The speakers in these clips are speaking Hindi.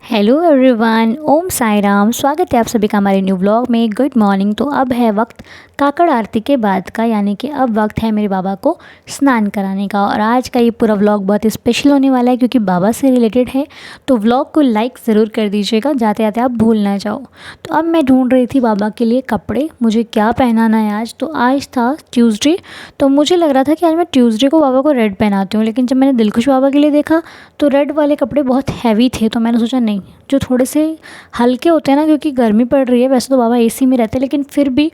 हेलो एवरीवन, ओम साई राम। स्वागत है आप सभी का हमारे न्यू ब्लॉग में। Good morning. तो अब है वक्त काकड़ आरती के बाद का, यानी कि अब वक्त है मेरे बाबा को स्नान कराने का। और आज का ये पूरा व्लॉग बहुत स्पेशल होने वाला है क्योंकि बाबा से रिलेटेड है। तो व्लॉग को लाइक ज़रूर कर दीजिएगा, जाते जाते आप भूल ना जाओ। तो अब मैं ढूंढ रही थी बाबा के लिए कपड़े, मुझे क्या पहनाना है आज। तो आज था ट्यूसडे, तो मुझे लग रहा था कि आज मैं ट्यूसडे को बाबा को रेड पहनाती हूँ। लेकिन जब मैंने दिलखुश बाबा के लिए देखा तो रेड वाले कपड़े बहुत हैवी थे, तो मैंने सोचा नहीं, जो थोड़े से हल्के होते हैं ना, क्योंकि गर्मी पड़ रही है। वैसे तो बाबा एसी में रहते हैं, लेकिन फिर भी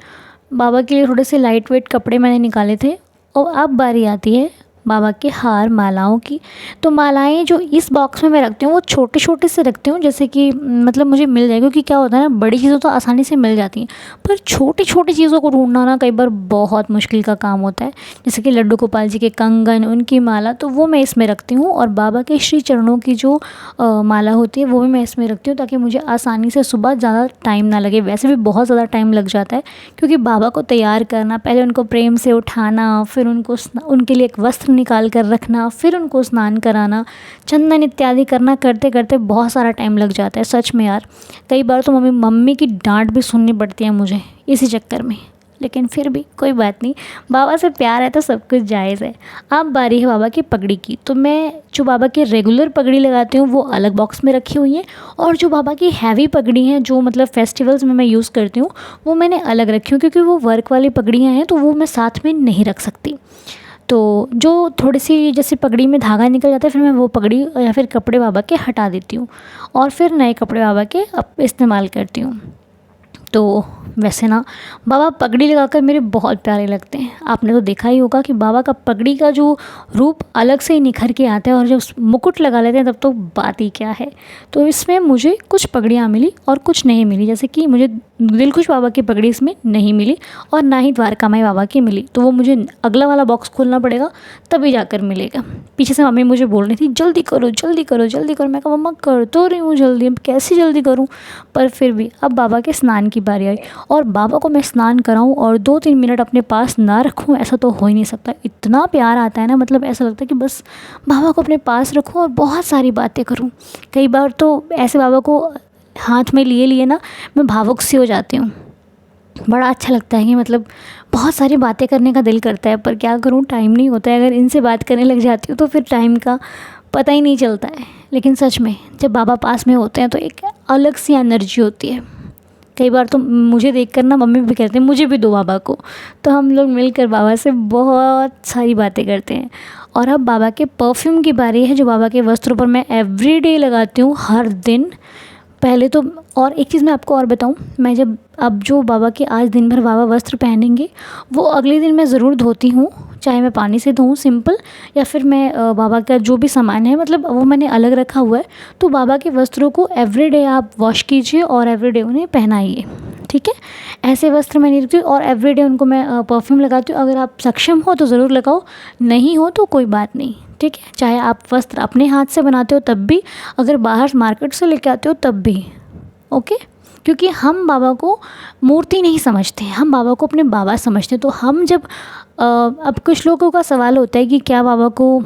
बाबा के लिए थोड़े से लाइट वेट कपड़े मैंने निकाले थे। और अब बारी आती है बाबा के हार मालाओं की। तो मालाएं जो इस बॉक्स में मैं रखती हूँ वो छोटे छोटे से रखती हूँ, जैसे कि मतलब मुझे मिल जाए, क्योंकि क्या होता है ना, बड़ी चीज़ें तो आसानी से मिल जाती हैं, पर छोटी छोटी चीज़ों को ढूंढना ना कई बार बहुत मुश्किल का काम होता है। जैसे कि लड्डू गोपाल जी के कंगन, उनकी माला, तो वो मैं इसमें रखती हूँ। और बाबा के श्री चरणों की जो माला होती है वो भी मैं इसमें रखती हूँ, ताकि मुझे आसानी से सुबह ज़्यादा टाइम ना लगे। वैसे भी बहुत ज़्यादा टाइम लग जाता है, क्योंकि बाबा को तैयार करना, पहले उनको प्रेम से उठाना, फिर उनके लिए एक वस्त्र निकाल कर रखना, फिर उनको स्नान कराना, चंदन इत्यादि करना, करते करते बहुत सारा टाइम लग जाता है। सच में यार, कई बार तो मम्मी की डांट भी सुननी पड़ती है मुझे इसी चक्कर में। लेकिन फिर भी कोई बात नहीं, बाबा से प्यार है तो सब कुछ जायज़ है। अब बारी है बाबा की पगड़ी की। तो मैं जो बाबा की रेगुलर पगड़ी लगाती हूँ वो अलग बॉक्स में रखी हुई है, और जो बाबा की हैवी पगड़ी हैं, जो मतलब फेस्टिवल्स में मैं यूज़ करती हूँ, वो मैंने अलग रखी हूँ, क्योंकि वो वर्क वाली पगड़ियाँ हैं तो वो मैं साथ में नहीं रख सकती। तो जो थोड़ी सी जैसे पगड़ी में धागा निकल जाता है, फिर मैं वो पगड़ी या फिर कपड़े बाबा के हटा देती हूँ और फिर नए कपड़े बाबा के अब इस्तेमाल करती हूँ। तो वैसे ना बाबा पगड़ी लगाकर मेरे बहुत प्यारे लगते हैं। आपने तो देखा ही होगा कि बाबा का पगड़ी का जो रूप अलग से ही निखर के आता है, और जब मुकुट लगा लेते हैं तब तो बात ही क्या है। तो इसमें मुझे कुछ पगड़ियाँ मिली और कुछ नहीं मिली। जैसे कि मुझे दिलखुश बाबा की पगड़ी इसमें नहीं मिली, और ना ही द्वारका माई बाबा की मिली। तो वो मुझे अगला वाला बॉक्स खोलना पड़ेगा, तभी जाकर मिलेगा। पीछे से मम्मी मुझे बोल रही थी जल्दी करो जल्दी करो जल्दी करो। मैं कहा मम्मा कर तो रही हूँ जल्दी, अब कैसे जल्दी करूँ। पर फिर भी अब बाबा के स्नान की बारी आई, और बाबा को मैं स्नान कराऊं और 2-3 मिनट अपने पास ना रखूं, ऐसा तो हो ही नहीं सकता। इतना प्यार आता है ना, मतलब ऐसा लगता है कि बस बाबा को अपने पास रखूं और बहुत सारी बातें करूं। कई बार तो ऐसे बाबा को हाथ में लिए लिए ना मैं भावुक सी हो जाती हूँ। बड़ा अच्छा लगता है कि मतलब बहुत सारी बातें करने का दिल करता है, पर क्या करूँ, टाइम नहीं होता है। अगर इनसे बात करने लग जाती हूँ तो फिर टाइम का पता ही नहीं चलता है। लेकिन सच में जब बाबा पास में होते हैं तो एक अलग सी एनर्जी होती है। कई बार तो मुझे देखकर ना मम्मी भी कहते हैं मुझे भी दो बाबा को। तो हम लोग मिलकर बाबा से बहुत सारी बातें करते हैं। और अब बाबा के परफ्यूम की बारी है, जो बाबा के वस्त्रों पर मैं एवरीडे लगाती हूँ, हर दिन। पहले तो, और एक चीज़ मैं आपको और बताऊँ, मैं जब अब जो बाबा के आज दिन भर बाबा वस्त्र पहनेंगे वो अगले दिन मैं ज़रूर धोती हूँ, चाहे मैं पानी से धोऊँ सिंपल, या फिर मैं बाबा का जो भी सामान है मतलब वो मैंने अलग रखा हुआ है। तो बाबा के वस्त्रों को एवरीडे आप वॉश कीजिए और एवरीडे उन्हें पहनाइए, ठीक है। ऐसे वस्त्र मैं नहीं रखती हूँ, और एवरीडे उनको मैं परफ्यूम लगाती हूँ। अगर आप सक्षम हो तो ज़रूर लगाओ, नहीं हो तो कोई बात नहीं, ठीक है। चाहे आप वस्त्र अपने हाथ से बनाते हो तब भी, अगर बाहर मार्केट से लेके आते हो तब भी, ओके। क्योंकि हम बाबा को मूर्ति नहीं समझते, हम बाबा को अपने बाबा समझते हैं। तो हम जब अब कुछ लोगों का सवाल होता है कि क्या बाबा को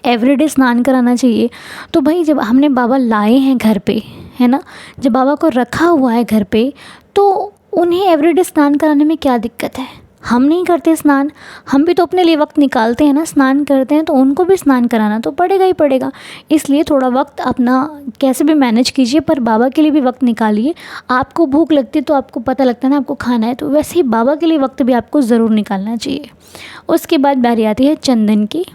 एवरीडे स्नान कराना चाहिए। तो भाई जब हमने बाबा लाए हैं घर पे, है ना, जब बाबा को रखा हुआ है घर पे, तो उन्हें एवरीडे स्नान कराने में क्या दिक्कत है। हम नहीं करते स्नान, हम भी तो अपने लिए वक्त निकालते हैं ना, स्नान करते हैं, तो उनको भी स्नान कराना तो पड़ेगा ही पड़ेगा। इसलिए थोड़ा वक्त अपना कैसे भी मैनेज कीजिए, पर बाबा के लिए भी वक्त निकालिए। आपको भूख लगती है तो आपको पता लगता है ना आपको खाना है, तो वैसे ही बाबा के लिए वक्त भी आपको ज़रूर निकालना चाहिए। उसके बाद बारी आती है चंदन की।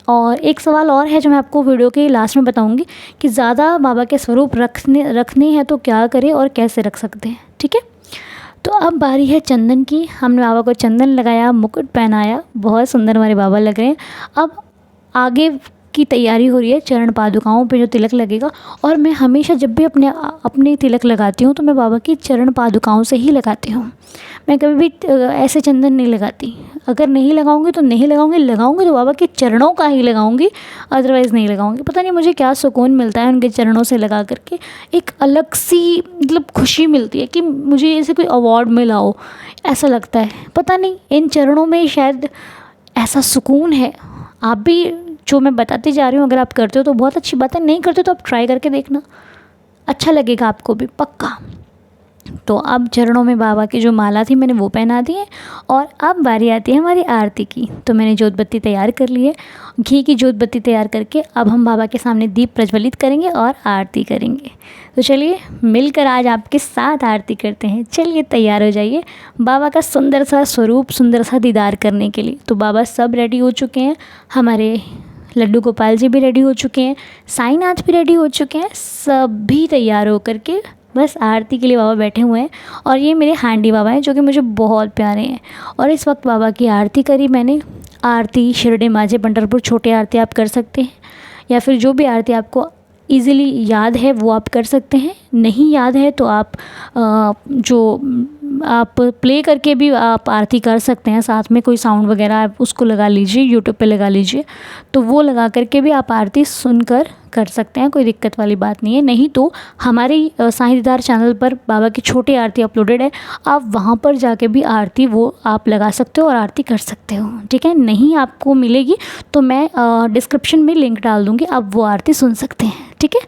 और एक सवाल और है जो मैं आपको वीडियो के लास्ट में बताऊंगी, कि ज़्यादा बाबा के स्वरूप रखने हैं तो क्या करें और कैसे रख सकते हैं, ठीक है। तो अब बारी है चंदन की। हमने बाबा को चंदन लगाया, मुकुट पहनाया, बहुत सुंदर हमारे बाबा लग रहे हैं। अब आगे की तैयारी हो रही है, चरण पादुकाओं पे जो तिलक लगेगा। और मैं हमेशा जब भी अपने तिलक लगाती हूँ तो मैं बाबा की चरण पादुकाओं से ही लगाती हूँ। मैं कभी भी ऐसे चंदन नहीं लगाती। अगर नहीं लगाऊंगी तो नहीं लगाऊंगी, लगाऊंगी तो बाबा के चरणों का ही लगाऊंगी, अदरवाइज़ नहीं लगाऊंगी। पता नहीं मुझे क्या सुकून मिलता है उनके चरणों से लगा करके, एक अलग सी मतलब खुशी मिलती है कि मुझे ऐसे कोई अवार्ड मिला हो, ऐसा लगता है। पता नहीं इन चरणों में शायद ऐसा सुकून है। आप भी, जो मैं बताती जा रही हूँ, अगर आप करते हो तो बहुत अच्छी बात है, नहीं करते तो आप ट्राई करके देखना। अच्छा लगेगा आपको भी पक्का। तो अब चरणों में बाबा की जो माला थी मैंने वो पहना दी है और अब बारी आती है हमारी आरती की। तो मैंने जोत बत्ती तैयार कर ली है, घी की जोत बत्ती तैयार करके अब हम बाबा के सामने दीप प्रज्वलित करेंगे और आरती करेंगे। तो चलिए मिलकर आज आपके साथ आरती करते हैं। चलिए तैयार हो जाइए बाबा का सुंदर सा स्वरूप, सुंदर सा दीदार करने के लिए। तो बाबा सब रेडी हो चुके हैं, हमारे लड्डू गोपाल जी भी रेडी हो चुके हैं, साईनाथ भी रेडी हो चुके हैं, सभी तैयार होकर के बस आरती के लिए बाबा बैठे हुए हैं। और ये मेरे हांडी बाबा हैं जो कि मुझे बहुत प्यारे हैं। और इस वक्त बाबा की आरती करी मैंने। आरती शिरडी माझे पंढरपुर छोटी आरती आप कर सकते हैं, या फिर जो भी आरती आपको इजीली याद है वो आप कर सकते हैं। नहीं याद है तो आप आप प्ले करके भी आप आरती कर सकते हैं। साथ में कोई साउंड वगैरह आप उसको लगा लीजिए, यूट्यूब पे लगा लीजिए, तो वो लगा करके भी आप आरती सुनकर कर सकते हैं, कोई दिक्कत वाली बात नहीं है। नहीं तो हमारी साईं दीदार चैनल पर बाबा की छोटी आरती अपलोडेड है, आप वहाँ पर जाके भी आरती वो आप लगा सकते हो और आरती कर सकते हो, ठीक है। नहीं आपको मिलेगी तो मैं डिस्क्रिप्शन में लिंक डाल दूँगी, आप वो आरती सुन सकते हैं, ठीक है।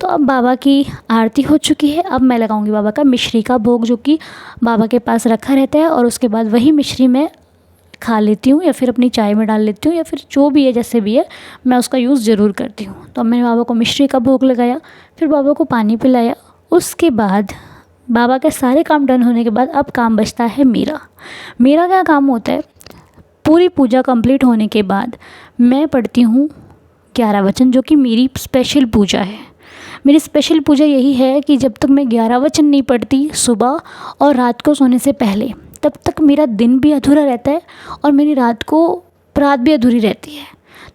तो अब बाबा की आरती हो चुकी है। अब मैं लगाऊंगी बाबा का मिश्री का भोग जो कि बाबा के पास रखा रहता है, और उसके बाद वही मिश्री मैं खा लेती हूँ या फिर अपनी चाय में डाल लेती हूँ, या फिर जो भी है जैसे भी है मैं उसका यूज़ ज़रूर करती हूँ। तो अब मैंने बाबा को मिश्री का भोग लगाया, फिर बाबा को पानी पिलाया। उसके बाद बाबा के सारे काम डन होने के बाद अब काम बचता है मेरा। मेरा क्या काम होता है, पूरी पूजा कंप्लीट होने के बाद मैं पढ़ती हूँ 11 वचन, जो कि मेरी स्पेशल पूजा है। मेरी स्पेशल पूजा यही है कि जब तक मैं 11 वचन नहीं पढ़ती सुबह और रात को सोने से पहले, तब तक मेरा दिन भी अधूरा रहता है और मेरी रात भी अधूरी रहती है।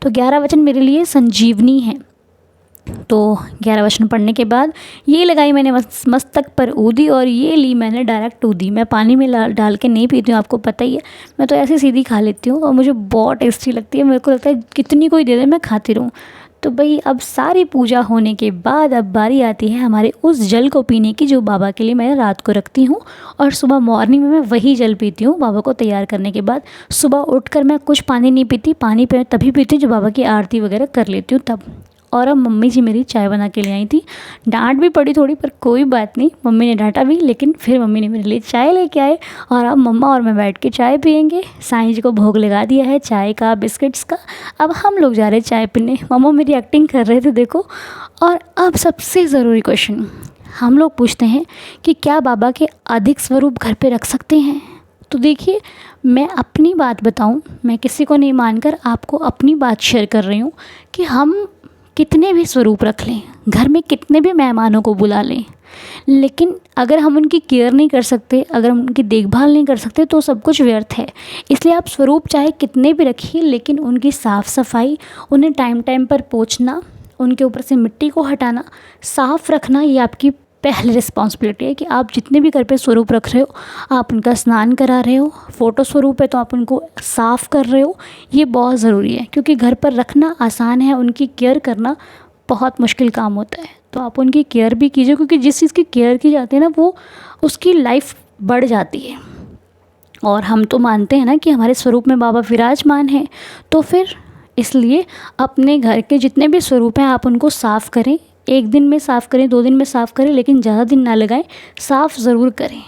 तो 11 वचन मेरे लिए संजीवनी है। तो 11 वचन पढ़ने के बाद ये लगाई मैंने मस्तक पर ऊदी, और ये ली मैंने डायरेक्ट ऊदी। मैं पानी में डाल के नहीं पीती हूँ, आपको पता ही है। मैं तो ऐसे सीधी खा लेती हूँ और मुझे बहुत टेस्टी लगती है। मेरे को लगता है कितनी कोई दे दे मैं खाती रहूँ। तो भाई अब सारी पूजा होने के बाद अब बारी आती है हमारे उस जल को पीने की जो बाबा के लिए मैं रात को रखती हूँ, और सुबह मॉर्निंग में मैं वही जल पीती हूँ। बाबा को तैयार करने के बाद सुबह उठकर मैं कुछ पानी नहीं पीती, पानी तभी पीती हूँ जब बाबा की आरती वगैरह कर लेती हूँ तब। और अब मम्मी जी मेरी चाय बना के ले आई थी, डांट भी पड़ी थोड़ी, पर कोई बात नहीं, मम्मी ने डांटा भी लेकिन फिर मम्मी ने मेरे लिए चाय लेके आए, और अब मम्मा और मैं बैठ के चाय पियेंगे। साईं जी को भोग लगा दिया है चाय का, बिस्किट्स का। अब हम लोग जा रहे हैं चाय पीने। मम्मा मेरी एक्टिंग कर रहे थे देखो। और अब सबसे ज़रूरी क्वेश्चन हम लोग पूछते हैं कि क्या बाबा के अधिक स्वरूप घर पे रख सकते हैं। तो देखिए, मैं अपनी बात बताऊं, मैं किसी को नहीं मानकर आपको अपनी बात शेयर कर रही हूँ कि हम कितने भी स्वरूप रख लें, घर में कितने भी मेहमानों को बुला लें, लेकिन अगर हम उनकी केयर नहीं कर सकते, अगर हम उनकी देखभाल नहीं कर सकते, तो सब कुछ व्यर्थ है। इसलिए आप स्वरूप चाहे कितने भी रखिए, लेकिन उनकी साफ़ सफाई, उन्हें टाइम टाइम पर पोंछना, उनके ऊपर से मिट्टी को हटाना, साफ़ रखना, ये आपकी पहली रिस्पॉन्सिबिलिटी है। कि आप जितने भी घर पे स्वरूप रख रहे हो, आप उनका स्नान करा रहे हो, फ़ोटो स्वरूप है तो आप उनको साफ़ कर रहे हो, ये बहुत ज़रूरी है। क्योंकि घर पर रखना आसान है, उनकी केयर करना बहुत मुश्किल काम होता है। तो आप उनकी केयर भी कीजिए, क्योंकि जिस चीज़ की केयर की जाती है ना, वो उसकी लाइफ बढ़ जाती है। और हम तो मानते हैं ना कि हमारे स्वरूप में बाबा विराजमान है, तो फिर इसलिए अपने घर के जितने भी स्वरूप हैं आप उनको साफ़ करें। 1 दिन में साफ़ करें, 2 दिन में साफ़ करें, लेकिन ज़्यादा दिन ना लगाएं, साफ़ ज़रूर करें।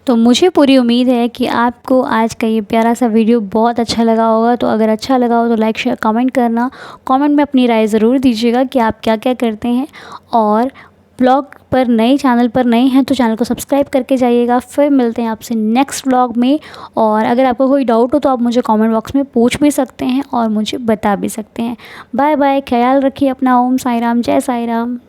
तो मुझे पूरी उम्मीद है कि आपको आज का ये प्यारा सा वीडियो बहुत अच्छा लगा होगा। तो अगर अच्छा लगा हो तो लाइक शेयर कमेंट करना, कमेंट में अपनी राय ज़रूर दीजिएगा कि आप क्या क्या करते हैं। और ब्लॉग पर नए, चैनल पर नए हैं तो चैनल को सब्सक्राइब करके जाइएगा। फिर मिलते हैं आपसे नेक्स्ट व्लॉग में। और अगर आपको कोई डाउट हो तो आप मुझे कमेंट बॉक्स में पूछ भी सकते हैं और मुझे बता भी सकते हैं। बाय बाय, ख्याल रखिए अपना। ओम साई राम, जय साई राम।